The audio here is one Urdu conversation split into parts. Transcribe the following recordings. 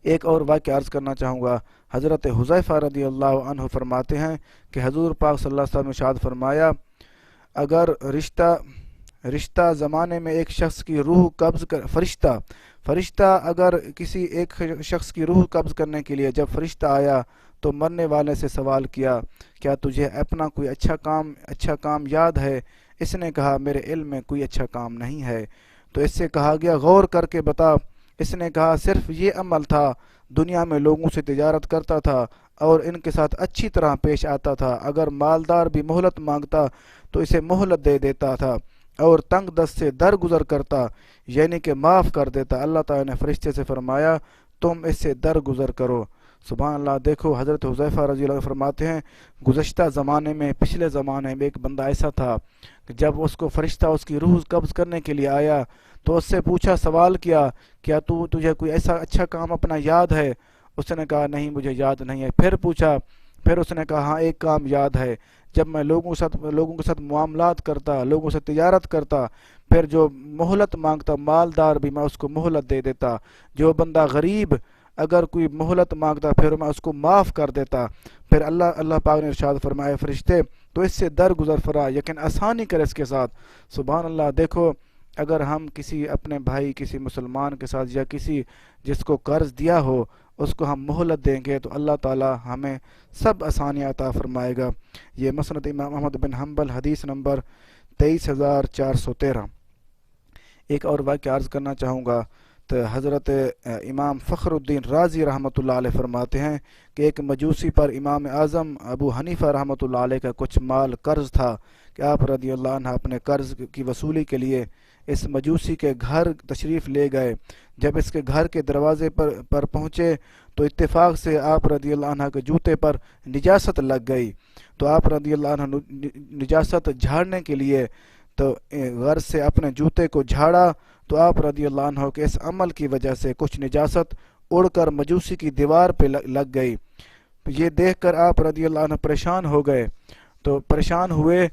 ایک اور واقعہ عرض کرنا چاہوں گا۔ حضرت حذیفہ رضی اللہ عنہ فرماتے ہیں کہ حضور پاک صلی اللہ علیہ وسلم نے ارشاد فرمایا، اگر رشتہ زمانے میں ایک شخص کی روح قبض کر فرشتہ اگر کسی ایک شخص کی روح قبض کرنے کے لیے جب فرشتہ آیا تو مرنے والے سے سوال کیا، کیا تجھے اپنا کوئی اچھا کام یاد ہے؟ اس نے کہا، میرے علم میں کوئی اچھا کام نہیں ہے۔ تو اس سے کہا گیا، غور کر کے بتا۔ اس نے کہا، صرف یہ عمل تھا، دنیا میں لوگوں سے تجارت کرتا تھا اور ان کے ساتھ اچھی طرح پیش آتا تھا، اگر مالدار بھی مہلت مانگتا تو اسے مہلت دے دیتا تھا، اور تنگ دست سے درگزر کرتا یعنی کہ معاف کر دیتا۔ اللہ تعالیٰ نے فرشتے سے فرمایا، تم اس سے درگزر کرو۔ سبحان اللہ۔ دیکھو حضرت حذیفہ رضی اللہ عنہ فرماتے ہیں، گزشتہ زمانے میں، پچھلے زمانے میں ایک بندہ ایسا تھا کہ جب اس کو فرشتہ اس کی روح قبض کرنے کے لیے آیا تو اس سے پوچھا، سوال کیا، کیا تجھے کوئی ایسا اچھا کام اپنا یاد ہے؟ اس نے کہا، نہیں مجھے یاد نہیں ہے۔ پھر پوچھا، پھر اس نے کہا، ہاں ایک کام یاد ہے، جب میں لوگوں کے ساتھ معاملات کرتا، لوگوں سے تجارت کرتا، پھر جو مہلت مانگتا مالدار بھی میں اس کو مہلت دے دیتا، جو بندہ غریب اگر کوئی مہلت مانگتا پھر میں اس کو معاف کر دیتا۔ پھر اللہ پاک نے ارشاد فرمایا، فرشتے تو اس سے درگزر فرا، یقین آسانی کر اس کے ساتھ۔ سبحان اللہ۔ دیکھو اگر ہم کسی اپنے بھائی، کسی مسلمان کے ساتھ، یا کسی جس کو قرض دیا ہو اس کو ہم مہلت دیں گے تو اللہ تعالی ہمیں سب آسانیاں عطا فرمائے گا۔ یہ مسند امام احمد بن حنبل، حدیث نمبر 23413۔ ایک اور واقعہ عرض کرنا چاہوں گا۔ تو حضرت امام فخر الدین رازی رحمۃ اللہ علیہ فرماتے ہیں کہ ایک مجوسی پر امام اعظم ابو حنیفہ رحمۃ اللہ علیہ کا کچھ مال قرض تھا کہ آپ رضی اللہ عنہ اپنے قرض کی وصولی کے لیے اس مجوسی کے گھر تشریف لے گئے۔ جب اس کے گھر کے دروازے پر پہنچے تو اتفاق سے آپ رضی اللہ عنہ کے جوتے پر نجاست لگ گئی، تو آپ رضی اللہ عنہ نجاست جھاڑنے کے لیے تو غرض سے اپنے جوتے کو جھاڑا، تو آپ رضی اللہ عنہ کے اس عمل کی وجہ سے کچھ نجاست اڑ کر مجوسی کی دیوار پہ لگ گئی۔ یہ دیکھ کر آپ رضی اللہ عنہ پریشان ہو گئے، تو پریشان ہوئے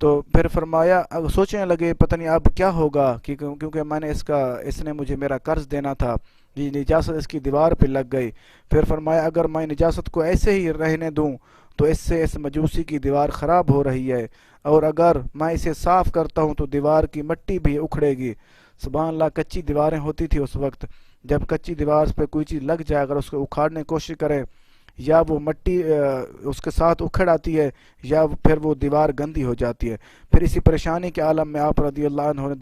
تو پھر فرمایا، سوچنے لگے پتہ نہیں اب کیا ہوگا، کیونکہ میں نے اس نے مجھے میرا قرض دینا تھا، یہ نجاست اس کی دیوار پہ لگ گئی۔ پھر فرمایا، اگر میں نجاست کو ایسے ہی رہنے دوں تو اس سے اس مجوسی کی دیوار خراب ہو رہی ہے، اور اگر میں اسے صاف کرتا ہوں تو دیوار کی مٹی بھی اکھڑے گی۔ سبحان اللہ۔ کچی دیواریں ہوتی تھی اس وقت، جب کچی دیوار پہ کوئی چیز لگ جائے، اگر اس کو اکھاڑنے کی کوشش کرے، یا وہ مٹی اس کے ساتھ اکھڑ آتی ہے، یا پھر وہ دیوار گندی ہو جاتی ہے۔ پھر اسی پریشانی کے عالم میں آپ رضی اللہ عنہ نے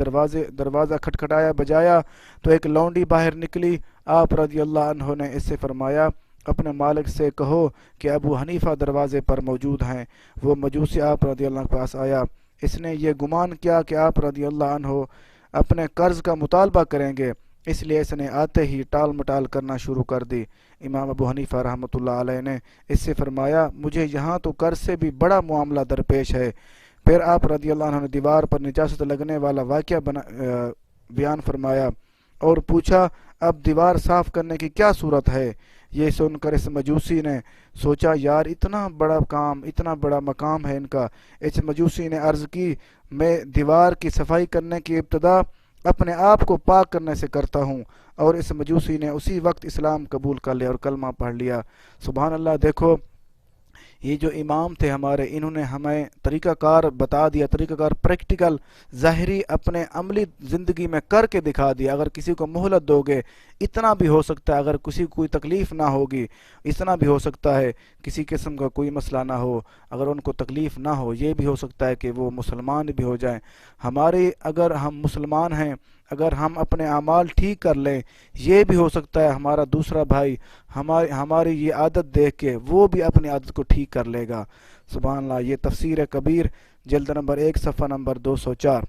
دروازہ کھٹکھٹایا، بجایا، تو ایک لونڈی باہر نکلی۔ آپ رضی اللہ عنہ نے اس سے فرمایا، اپنے مالک سے کہو کہ ابو حنیفہ دروازے پر موجود ہیں۔ وہ مجوسی آپ رضی اللہ عنہ کے پاس آیا، اس نے یہ گمان کیا کہ آپ رضی اللہ عنہ اپنے قرض کا مطالبہ کریں گے، اس لیے اس نے آتے ہی ٹال مٹال کرنا شروع کر دی۔ امام ابو حنیفہ رحمۃ اللہ علیہ نے اس سے فرمایا، مجھے یہاں تو قرض سے بھی بڑا معاملہ درپیش ہے۔ پھر آپ رضی اللہ عنہ نے دیوار پر نجاست لگنے والا واقعہ بیان فرمایا اور پوچھا، اب دیوار صاف کرنے کی کیا صورت ہے؟ یہ سن کر اس مجوسی نے سوچا، یار اتنا بڑا کام، اتنا بڑا مقام ہے ان کا۔ اس مجوسی نے عرض کی، میں دیوار کی صفائی کرنے کی ابتدا اپنے آپ کو پاک کرنے سے کرتا ہوں، اور اس مجوسی نے اسی وقت اسلام قبول کر لیا اور کلمہ پڑھ لیا۔ سبحان اللہ۔ دیکھو یہ جو امام تھے ہمارے، انہوں نے ہمیں طریقہ کار بتا دیا، طریقہ کار پریکٹیکل، ظاہری اپنے عملی زندگی میں کر کے دکھا دیا۔ اگر کسی کو مہلت دو گے اتنا بھی ہو سکتا ہے، اگر کسی کو کوئی تکلیف نہ ہوگی اتنا بھی ہو سکتا ہے، کسی قسم کا کوئی مسئلہ نہ ہو، اگر ان کو تکلیف نہ ہو یہ بھی ہو سکتا ہے کہ وہ مسلمان بھی ہو جائیں۔ اگر ہم مسلمان ہیں، اگر ہم اپنے اعمال ٹھیک کر لیں، یہ بھی ہو سکتا ہے ہمارا دوسرا بھائی ہماری یہ عادت دیکھ کے وہ بھی اپنی عادت کو ٹھیک کر لے گا۔ سبحان اللہ۔ یہ تفسیر کبیر جلد نمبر 1 صفحہ نمبر 204۔